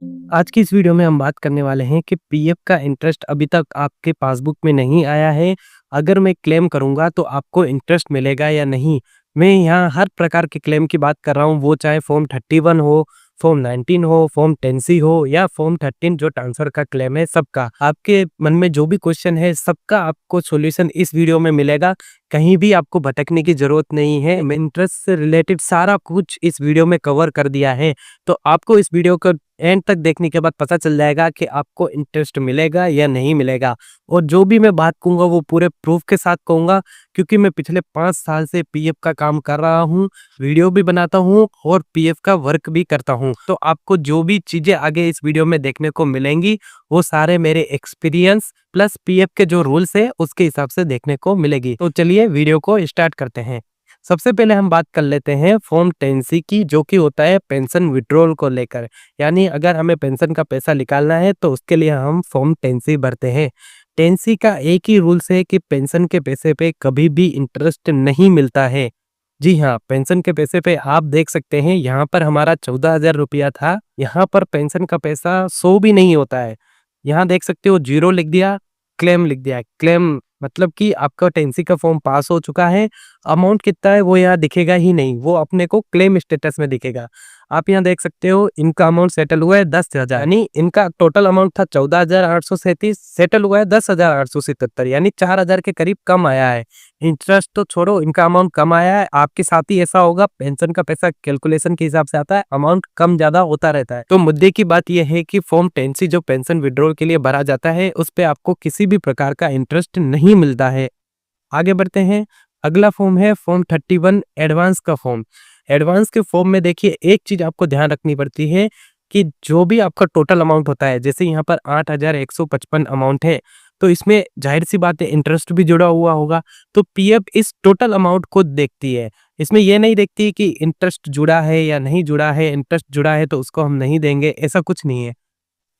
आज की इस वीडियो में हम बात करने वाले हैं कि पीएफ का इंटरेस्ट अभी तक आपके पासबुक में नहीं आया है। अगर मैं क्लेम करूँगा तो आपको इंटरेस्ट मिलेगा या नहीं? मैं यहाँ हर प्रकार के क्लेम की बात कर रहा हूँ, वो चाहे फॉर्म 31 हो, फॉर्म 19 हो, फॉर्म 10C हो या फॉर्म 13 जो ट्रांसफ़र का क्लेम है, सबका। आपके मन में जो भी क्वेश्चन है, सबका आपको सॉल्यूशन इस वीडियो में मिलेगा। कहीं भी आपको भटकने की ज़रूरत नहीं है। मैं इंटरेस्ट से रिलेटेड सारा कुछ इस वीडियो में कवर कर दिया है। तो आपको इस वीडियो को एंड तक देखने के बाद पता चल जाएगा कि आपको इंटरेस्ट मिलेगा या नहीं मिलेगा। और जो भी मैं बात कहूँगा वो पूरे प्रूफ के साथ कहूँगा, क्योंकि मैं पिछले 5 साल से पीएफ का काम कर रहा हूँ, वीडियो भी बनाता हूँ और पीएफ का वर्क भी करता हूँ। तो आपको जो भी चीज़ें आगे इस वीडियो में देखने को मिलेंगी, वो सारे मेरे एक्सपीरियंस प्लस पीएफ के जो रूल्स है उसके हिसाब से देखने को मिलेगी। तो चलिए वीडियो को स्टार्ट करते हैं। सबसे पहले हम बात कर लेते हैं फॉर्म 10C की, जो कि होता है पेंशन विड्रॉल को लेकर। यानी अगर हमें पेंशन का पैसा निकालना है तो उसके लिए हम फॉर्म 10C भरते हैं। 10C का एक ही रूल्स है कि पेंशन के पैसे पे कभी भी इंटरेस्ट नहीं मिलता है। जी हाँ, पेंशन के पैसे पे आप देख सकते हैं, यहाँ पर हमारा 14,000 रुपया था। यहाँ पर पेंशन का पैसा 100 भी नहीं होता है। यहाँ देख सकते हो, जीरो लिख दिया, क्लेम लिख दिया। क्लेम मतलब कि आपका 10C का फॉर्म पास हो चुका है। अमाउंट कितना है वो यहाँ दिखेगा ही नहीं, वो अपने को क्लेम स्टेटस में दिखेगा। आप यहाँ देख सकते हो, इनका अमाउंट सेटल हुआ है 10,000, यानी इनका टोटल अमाउंट था 14,837, सेटल हुआ है 10,877, यानी 4,000 के करीब कम आया है। इंटरेस्ट तो छोड़ो, इनका अमाउंट कम आया है। आपके साथ ही ऐसा होगा, पेंशन का पैसा कैलकुलेशन के हिसाब से आता है, अमाउंट कम ज्यादा होता रहता है। तो मुद्दे की बात यह है कि फॉर्म 10C जो पेंशन विड्रॉल के लिए भरा जाता है, उस पे आपको किसी भी प्रकार का इंटरेस्ट नहीं मिलता है। आगे बढ़ते हैं। अगला फॉर्म है फॉर्म 31 एडवांस का फॉर्म। एडवांस के फॉर्म में देखिए, एक चीज आपको ध्यान रखनी पड़ती है कि जो भी आपका टोटल अमाउंट होता है, जैसे यहाँ पर 8,155 अमाउंट है, तो इसमें जाहिर सी बात है इंटरेस्ट भी जुड़ा हुआ होगा। तो पीएफ इस टोटल अमाउंट को देखती है, इसमें यह नहीं देखती कि इंटरेस्ट जुड़ा है या नहीं जुड़ा है। इंटरेस्ट जुड़ा है तो उसको हम नहीं देंगे, ऐसा कुछ नहीं है।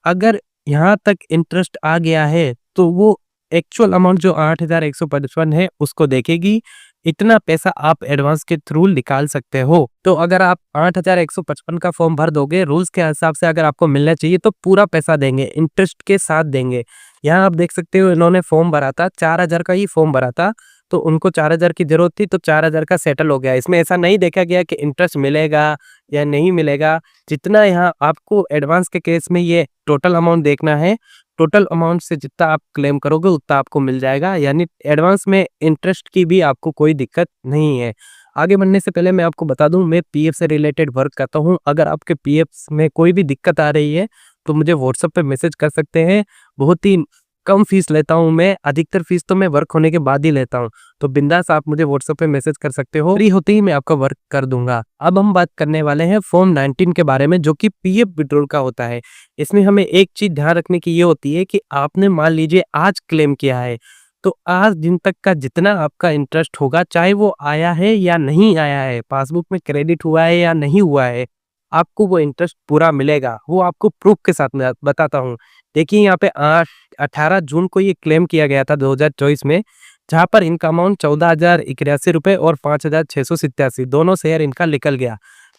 अगर यहाँ तक इंटरेस्ट आ गया है तो वो एक्चुअल अमाउंट जो 8,155 है उसको देखेगी। इतना पैसा आप एडवांस के थ्रू निकाल सकते हो। तो अगर आप 8,155 का फॉर्म भर दोगे, रूल्स के हिसाब से अगर आपको मिलना चाहिए तो पूरा पैसा देंगे, इंटरेस्ट के साथ देंगे। यहाँ आप देख सकते हो, इन्होंने फॉर्म भरा था 4,000 का ही फॉर्म भरा था, तो उनको 4,000 की जरूरत थी, तो 4,000 का सेटल हो गया। इसमें ऐसा नहीं देखा गया कि इंटरेस्ट मिलेगा या नहीं मिलेगा। जितना यहाँ आपको एडवांस के केस में ये टोटल अमाउंट देखना है, टोटल अमाउंट से जितना आप क्लेम करोगे उतना आपको मिल जाएगा। यानी एडवांस में इंटरेस्ट की भी आपको कोई दिक्कत नहीं है। आगे बढ़ने से पहले मैं आपको बता दूं, मैं पीएफ से रिलेटेड वर्क करता हूं। अगर आपके पीएफ में कोई भी दिक्कत आ रही है तो मुझे व्हाट्सएप पे मैसेज कर सकते हैं। बहुत ही कम फीस लेता हूं मैं, अधिकतर फीस तो मैं वर्क होने के बाद ही लेता हूं। तो बिंदास आप मुझे व्हाट्सएप पे मैसेज कर सकते हो, फ्री होते ही मैं आपका वर्क कर दूंगा। अब हम बात करने वाले हैं फॉर्म 19 के बारे में, जो कि पीएफ विड्रॉल का होता है। इसमें हमें एक चीज ध्यान रखने की ये होती है कि आपने मान लीजिए आज क्लेम किया है, तो आज दिन तक का जितना आपका इंटरेस्ट होगा, चाहे वो आया है या नहीं आया है, पासबुक में क्रेडिट हुआ है या नहीं हुआ है, आपको वो इंटरेस्ट पूरा मिलेगा। वो आपको प्रूफ के साथ मैं बताता हूँ। देखिए, यहाँ पे 18 जून को ये क्लेम किया गया था 2024 में, जहाँ पर इनका अमाउंट 14,081 रुपए और 5,687 दोनों शेयर इनका निकल गया।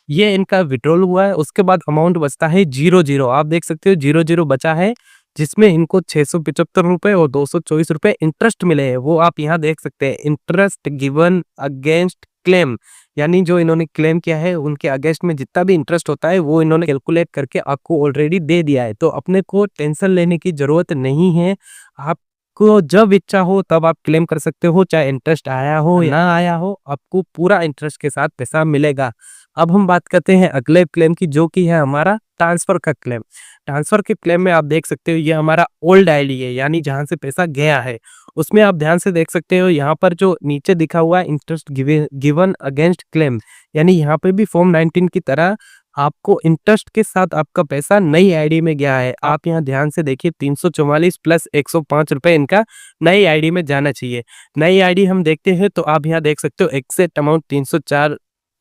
ये इनका विड्रॉल हुआ है। उसके बाद अमाउंट बचता है 0 आप देख सकते हो 0 बचा है, जिसमें इनको 675 रुपए और 224 रुपए इंटरेस्ट मिले हैं। वो आप यहाँ देख सकते हैं, इंटरेस्ट गिवन अगेंस्ट क्लेम, यानी जो इन्होंने क्लेम किया है उनके अगेंस्ट में जितना भी इंटरेस्ट होता है वो इन्होंने कैलकुलेट करके आपको ऑलरेडी दे दिया है। तो अपने को टेंशन लेने की जरूरत नहीं है। आपको जब इच्छा हो तब आप क्लेम कर सकते हो, चाहे इंटरेस्ट आया हो या ना आया हो, आपको पूरा इंटरेस्ट के साथ पैसा मिलेगा। अब हम बात करते हैं अगले क्लेम की, जो कि है हमारा ट्रांसफर का क्लेम। ट्रांसफर के क्लेम में आप देख सकते हो, ये हमारा ओल्ड आईडी है, यानी जहां से पैसा गया है। उसमें आप ध्यान से देख सकते हो, यहाँ पर जो नीचे दिखा हुआ है इंटरेस्ट गिवन अगेंस्ट क्लेम, यानी यहाँ पे भी फॉर्म 19 की तरह आपको इंटरेस्ट के साथ आपका पैसा नई आईडी में गया है। आप यहाँ ध्यान से देखिए, 344 प्लस 105 रुपए इनका नई आईडी में जाना चाहिए। नई आईडी हम देखते हैं तो आप यहाँ देख सकते हो, एक्सेट अमाउंट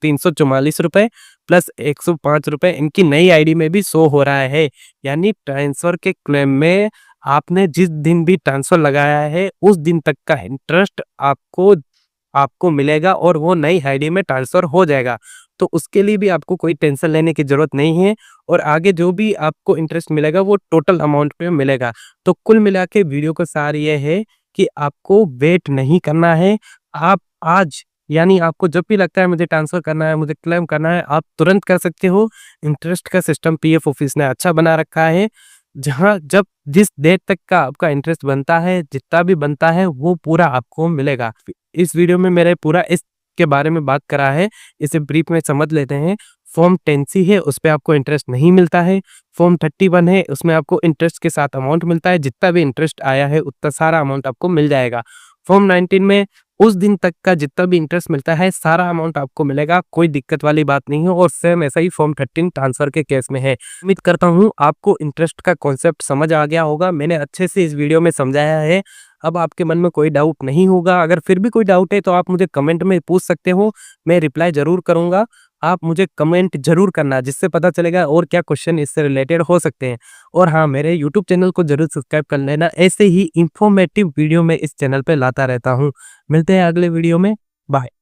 344 रुपए प्लस 105 रुपए इनकी नई आईडी में भी शो हो रहा है। यानी ट्रांसफर के क्लेम में आपने जिस दिन भी ट्रांसफर लगाया है उस दिन तक का इंटरेस्ट आपको मिलेगा और वो नई आईडी में ट्रांसफर हो जाएगा। तो उसके लिए भी आपको कोई टेंशन लेने की ज़रूरत नहीं है और आगे जो भी आपको इंटरेस्ट मिलेगा वो टोटल अमाउंट पे मिलेगा। तो कुल मिला के वीडियो का सार ये है कि आपको वेट नहीं करना है। आप आज यानी आपको जब भी लगता है मुझे ट्रांसफ़र करना है, मुझे क्लेम करना है, आप तुरंत कर सकते हो। इंटरेस्ट का सिस्टम पीएफ ऑफिस ने अच्छा बना रखा है, जहाँ जब जिस देर तक का आपका इंटरेस्ट बनता है, जितना भी बनता है, वो पूरा आपको मिलेगा। इस वीडियो में मैंने पूरा इसके बारे में बात करा है, इसे ब्रीफ में समझ लेते हैं। फॉर्म 10C है, उसपे आपको इंटरेस्ट नहीं मिलता है। फॉर्म 31 है, उसमें आपको इंटरेस्ट के साथ अमाउंट मिलता है, जितना भी इंटरेस्ट आया है, उतना सारा अमाउंट आपको मिल जाएगा। फॉर्म 19 में उस दिन तक का जितना भी इंटरेस्ट मिलता है, सारा अमाउंट आपको मिलेगा, कोई दिक्कत वाली बात नहीं है और सेम ऐसा ही फॉर्म 13 ट्रांसफ़र के केस में है। उम्मीद करता हूँ आपको इंटरेस्ट का कॉन्सेप्ट समझ आ गया होगा। मैंने अच्छे से इस वीडियो में समझाया है। अब आपके मन में कोई डाउट नहीं होगा। अगर फिर भी कोई डाउट है तो आप मुझे कमेंट में पूछ सकते हो, मैं रिप्लाई ज़रूर करूँगा। आप मुझे कमेंट ज़रूर करना, जिससे पता चलेगा और क्या क्वेश्चन इससे रिलेटेड हो सकते हैं। और हाँ, मेरे यूट्यूब चैनल को ज़रूर सब्सक्राइब कर लेना, ऐसे ही इन्फॉर्मेटिव वीडियो मैं इस चैनल पे लाता रहता हूँ। मिलते हैं अगले वीडियो में। बाय।